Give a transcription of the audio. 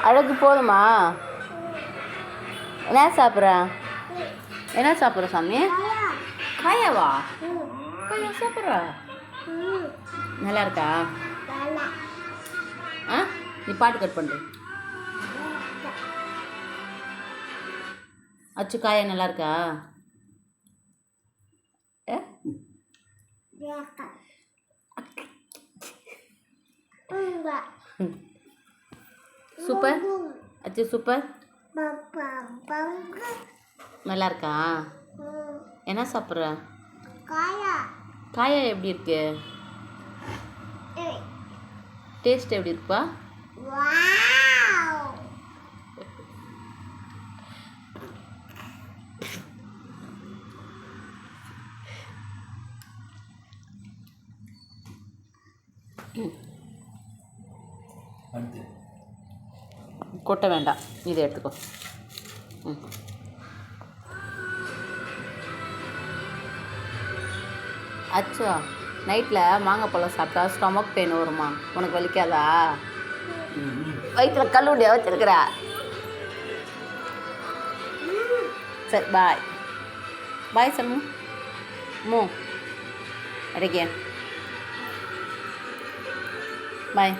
அழகு போதுமா? என்ன சாப்பிட்ற? என்ன சாப்பிட்ற சாமி? காயாவா? காயா சாப்பிட்ற? நல்லா இருக்கா? ஆ, நீ பாட்டு கட் பண்ணுற. அச்சு காயா நல்லா இருக்கா? சூப்பர் அச்சு சூப்பர். நல்லா இருக்கா? என்ன சாப்பிட்ற? காயா எப்படி இருக்கு? டேஸ்ட் எப்படி இருக்குப்பா? கொட்ட வேண்டாம், இதை எடுத்துக்கோ. அச்சா, நைட்டில் மாங்காய் பழம் சாப்பிட்டா ஸ்டொமக் பெயின் வருமா? உனக்கு வலிக்காதா? வயிற்றில் கல்லுண்டியா வச்சிருக்கிற? சரி, பாய் பாய் சம்மு. மூ அடிக்க பாய்.